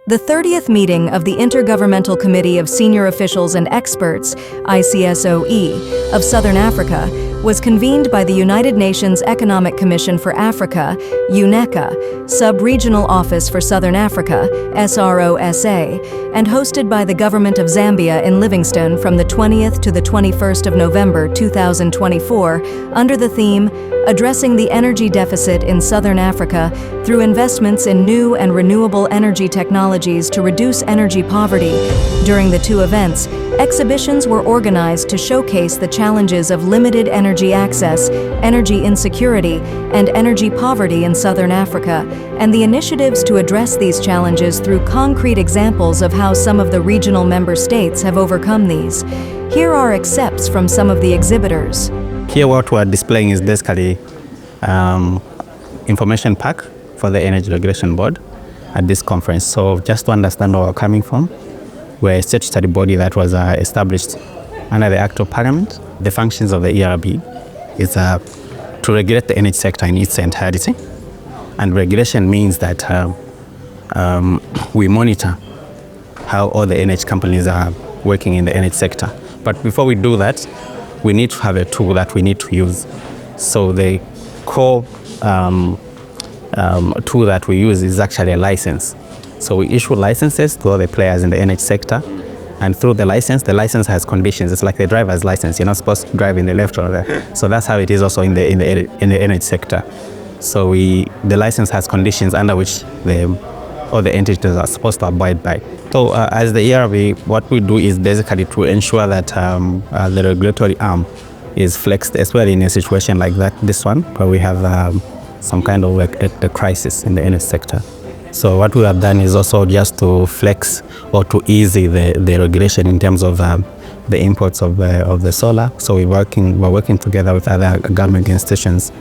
The 30th meeting of the Intergovernmental Committee of Senior Officials and Experts, ICSOE, of Southern Africa was convened by the United Nations Economic Commission for Africa, UNECA, Sub-Regional Office for Southern Africa, SROSA, and hosted by the Government of Zambia in Livingstone from the 20th to the 21st of November 2024, under the theme, Addressing the Energy Deficit in Southern Africa through Investments in New and Renewable Energy Technologies to Reduce Energy Poverty. During the two events, exhibitions were organized to showcase the challenges of limited energy access, energy insecurity, and energy poverty in Southern Africa, and the initiatives to address these challenges through concrete examples of how some of the regional member states have overcome these. Here are excerpts from some of the exhibitors. Here what we're displaying is basically information pack for the Energy Regulation Board at this conference. So just to understand where we're coming from, we're a statutory body that was established under the Act of Parliament. The functions of the ERB is to regulate the energy sector in its entirety. And regulation means that we monitor how all the energy companies are working in the energy sector. But before we do that, we need to have a tool that we need to use. So the core tool that we use is actually a license. So we issue licenses to all the players in the energy sector, and through the license has conditions. It's like the driver's license. You're not supposed to drive in the left or the. So that's how it is also in the energy sector. So the license has conditions under which all the entities are supposed to abide by. So as the ERB, what we do is basically to ensure that the regulatory arm is flexed, especially in a situation like this one, where we have some kind of a crisis in the energy sector. So what we have done is also just to flex or to ease the regulation in terms of the imports of the solar. So we're working together with other government institutions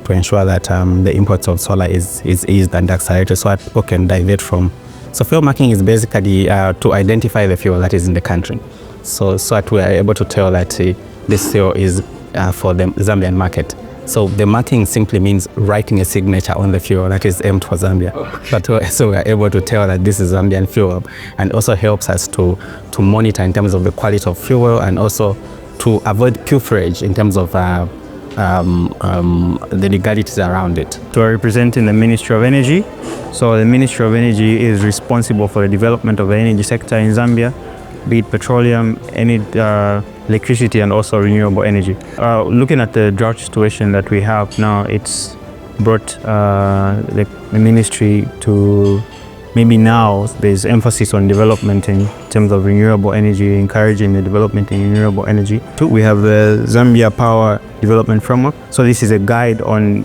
to ensure that the imports of solar is eased and accelerated so that people can divert from. So fuel marking is basically to identify the fuel that is in the country. So that we are able to tell that this fuel is for the Zambian market. So the marking simply means writing a signature on the fuel that is aimed for Zambia. But so we are able to tell that this is Zambian fuel, and also helps us to monitor in terms of the quality of fuel, and also to avoid pilferage in terms of the legalities around it. So we're representing the Ministry of Energy. So the Ministry of Energy is responsible for the development of the energy sector in Zambia, be it petroleum, electricity, and also renewable energy. Looking at the drought situation that we have now, it's brought the ministry to maybe now there's emphasis on development in terms of renewable energy, encouraging the development in renewable energy. We have the Zambia Power Development Framework. So this is a guide on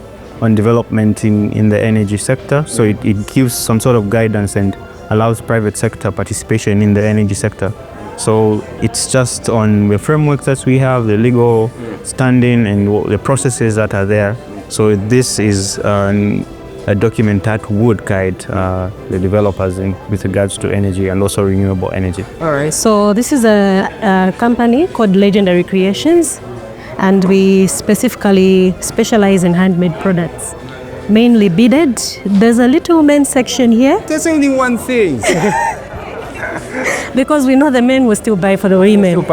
development in the energy sector. So it gives some sort of guidance and allows private sector participation in the energy sector. So it's just on the framework that we have, the legal standing and the processes that are there. So this is a document that would guide the developers with regards to energy and also renewable energy. All right. So this is a company called Legendary Creations, and we specifically specialize in handmade products, mainly beaded. There's a little men's section here. There's only one thing. Because we know the men will still buy for the women.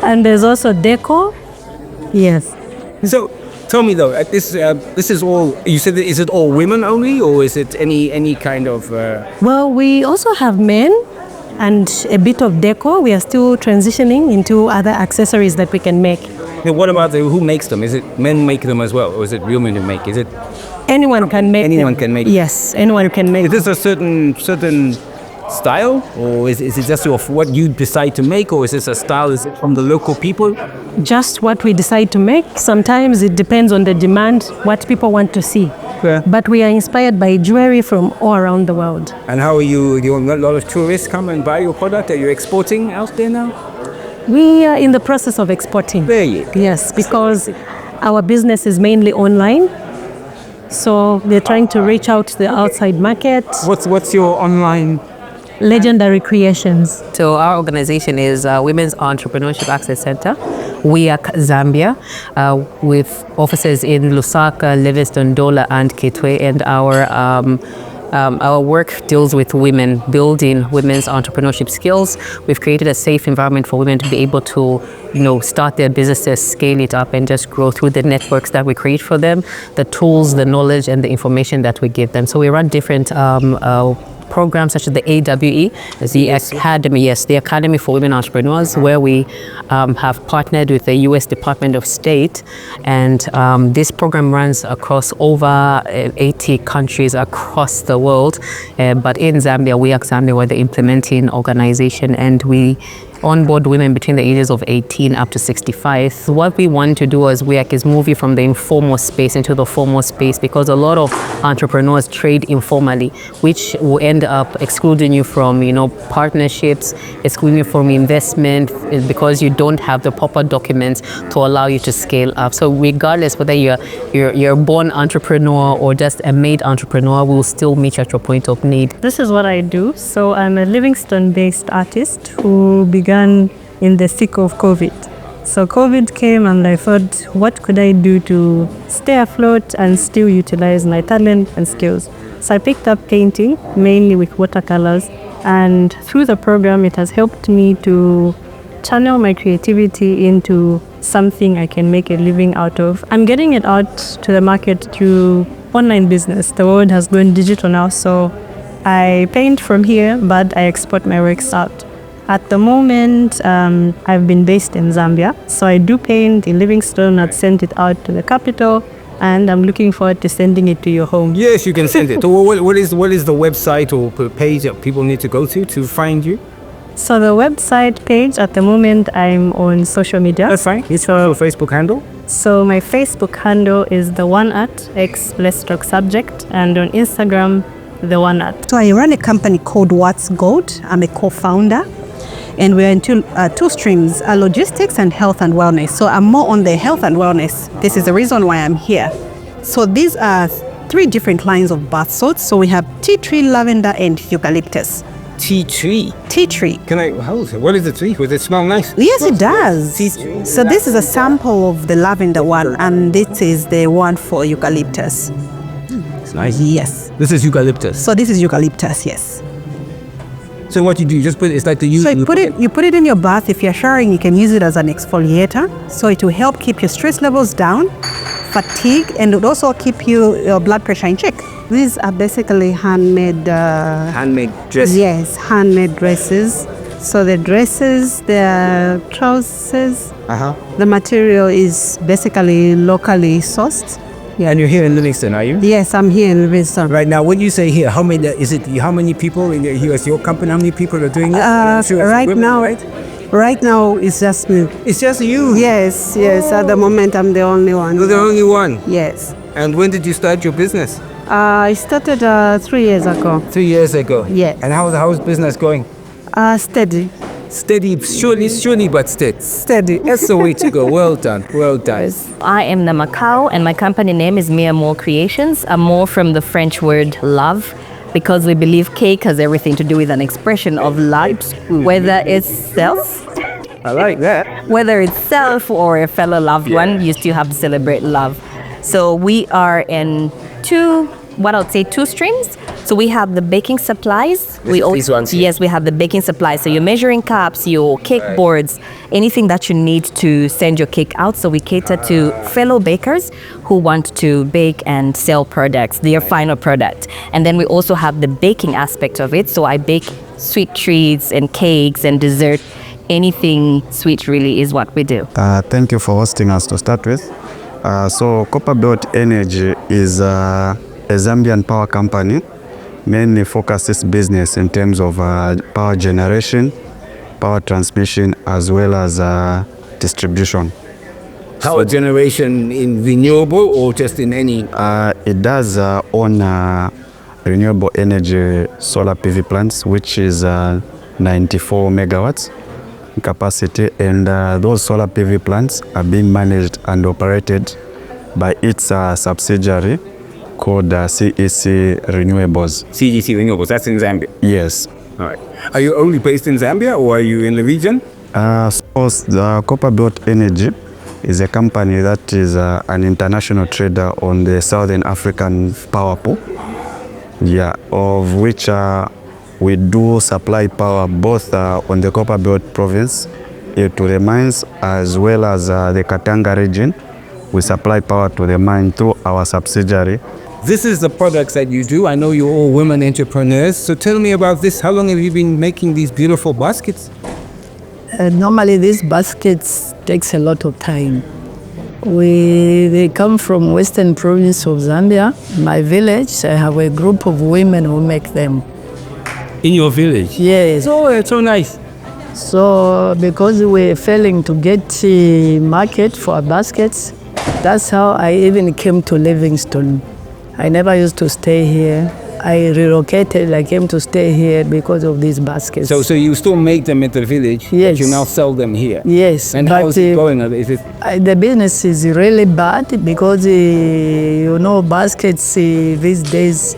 And there's also deco. Yes. So tell me though, this is all, you said, is it all women only, or is it any kind of... Well, we also have men and a bit of deco. We are still transitioning into other accessories that we can make. What about who makes them? Is it men make them as well, or is it women who make? Is it... Anyone can make Anyone can make? Yes, anyone can make. Is this a certain style, or is it just what you decide to make, or is this a style? Is it from the local people? Just what we decide to make. Sometimes it depends on the demand, what people want to see. Yeah. But we are inspired by jewelry from all around the world. And how are you? A lot of tourists come and buy your product. Are you exporting out there now? We are in the process of exporting. Really? Yes, because our business is mainly online. So they're trying to reach out to the outside market. What's your online? Legendary Creations. So our organization is Women's Entrepreneurship Access Center, WIAC Zambia, with offices in Lusaka, Livingstone, Dola, and Kitwe. And our our work deals with women, building women's entrepreneurship skills. We've created a safe environment for women to be able to, start their businesses, scale it up, and just grow through the networks that we create for them, the tools, the knowledge, and the information that we give them. So we run different programs such as the AWE, the Academy, the Academy for Women Entrepreneurs, where we have partnered with the U.S. Department of State, and this program runs across over 80 countries across the world. But in Zambia, we're the implementing organization, and we onboard women between the ages of 18 up to 65. What we want to do as WEAC is move you from the informal space into the formal space, because a lot of entrepreneurs trade informally, which will end up excluding you from, partnerships, excluding you from investment, because you don't have the proper documents to allow you to scale up. So regardless whether you're a born entrepreneur or just a made entrepreneur, we'll still meet at your point of need. This is what I do. So I'm a Livingstone-based artist who began in the thick of COVID. So COVID came and I thought, what could I do to stay afloat and still utilize my talent and skills? So I picked up painting, mainly with watercolors, and through the program it has helped me to channel my creativity into something I can make a living out of. I'm getting it out to the market through online business. The world has gone digital now, so I paint from here, but I export my works out. At the moment, I've been based in Zambia, so I do paint in Livingstone. I've sent it out to the capital, and I'm looking forward to sending it to your home. Yes, you can send it. So what is the website or page that people need to go to find you? So the website page, at the moment, I'm on social media. That's fine. It's your Facebook handle? So my Facebook handle is the one at x_subject, and on Instagram, the one at. So I run a company called What's Gold. I'm a co-founder. And we're into two streams, logistics and health and wellness. So I'm more on the health and wellness. This is the reason why I'm here. So these are 3 different lines of bath salts. So we have tea tree, lavender, and eucalyptus. Tea tree? Tea tree. What is the tree? Does it smell nice? Yes, it does. So this is a sample of the lavender one, and this is the one for eucalyptus. It's nice. Yes. This is eucalyptus. So this is eucalyptus, yes. So what you do, you just put it, it's like the use. So you put it in your bath. If you're showering, you can use it as an exfoliator. So it will help keep your stress levels down, fatigue, and it will also keep your blood pressure in check. These are basically handmade dresses? Yes, handmade dresses. So the dresses, the trousers, the material is basically locally sourced. Yeah, and you're here in Livingstone, are you? Yes, I'm here in Livingstone. Right now, when you say here, how many people in your company? How many people are doing it? Right now, it's just me. It's just you? Yes. At the moment, I'm the only one. You're the only one? Yes. And when did you start your business? I started 3 years ago. 3 years ago? Yes. And how's business going? Steady. Steady, surely, but steady. Steady. That's the way to go. Well done. I am Namakau, and my company name is Mia More Creations. More from the French word love, because we believe cake has everything to do with an expression of love, whether it's self. I like that. Whether it's self or a fellow loved one, you still have to celebrate love. So we are in two streams. So we have the baking supplies. These ones here. Yes, we have the baking supplies. So your measuring cups, your cake boards, anything that you need to send your cake out. So we cater to fellow bakers who want to bake and sell products, their final product. And then we also have the baking aspect of it. So I bake sweet treats and cakes and dessert. Anything sweet really is what we do. Thank you for hosting us to start with. So Copper Belt Energy is a Zambian power company, mainly focuses business in terms of power generation, power transmission, as well as distribution. Power generation in renewable or just in any? It does own renewable energy solar PV plants, which is 94 megawatts capacity, and those solar PV plants are being managed and operated by its subsidiary called CEC Renewables. CEC Renewables, that's in Zambia? Yes. All right. Are you only based in Zambia or are you in the region? Suppose the Copper Belt Energy is a company that is an international trader on the Southern African power pool. Yeah, of which we do supply power both on the Copper Belt province to the mines as well as the Katanga region. We supply power to the mine through our subsidiary. This is the products that you do. I know you're all women entrepreneurs. So tell me about this. How long have you been making these beautiful baskets? Normally these baskets takes a lot of time. They come from western province of Zambia. My village, I have a group of women who make them. In your village? Yes. Oh, it's so nice. So because we're failing to get a market for our baskets, that's how I even came to Livingstone. I never used to stay here. I relocated, I came to stay here because of these baskets. So you still make them at the village? Yes. But you now sell them here? Yes. And how is it going? Is it? The business is really bad because, you know, baskets these days,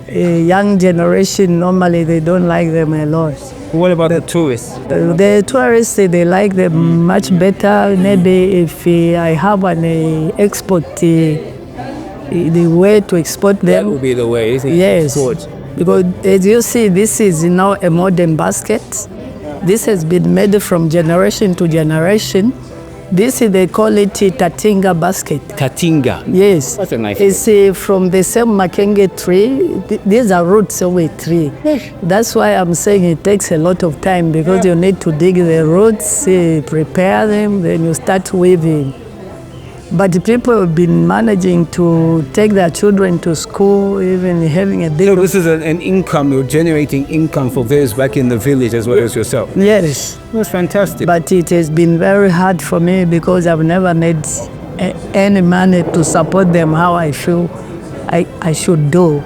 young generation, normally they don't like them a lot. What about the tourists? The tourists, they like them much better. Maybe if I have an export, the way to export them. That would be the way, isn't it? Yes. Because as you see, this is now a modern basket. This has been made from generation to generation. This is, they call it Tatinga basket. Tatinga? Yes. That's a nice It's from the same makenge tree. These are roots of a tree. That's why I'm saying it takes a lot of time because you need to dig the roots, prepare them, then you start weaving. But people have been managing to take their children to school, even having a big... So this is an income, you're generating income for those back in the village as well as yourself? Yes. That's fantastic. But it has been very hard for me because I've never made any money to support them how I feel I should do.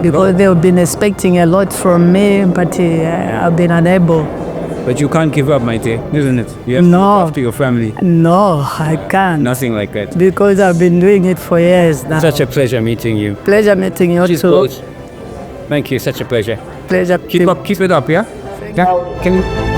Because they've been expecting a lot from me, but I've been unable. But you can't give up, my dear, isn't it? You have to look after your family. No, I can't. Nothing like that. Because I've been doing it for years now. Such a pleasure meeting you. Pleasure meeting you She's too. close. Thank you, such a pleasure. Pleasure. Keep it up, yeah? Yeah? Can you...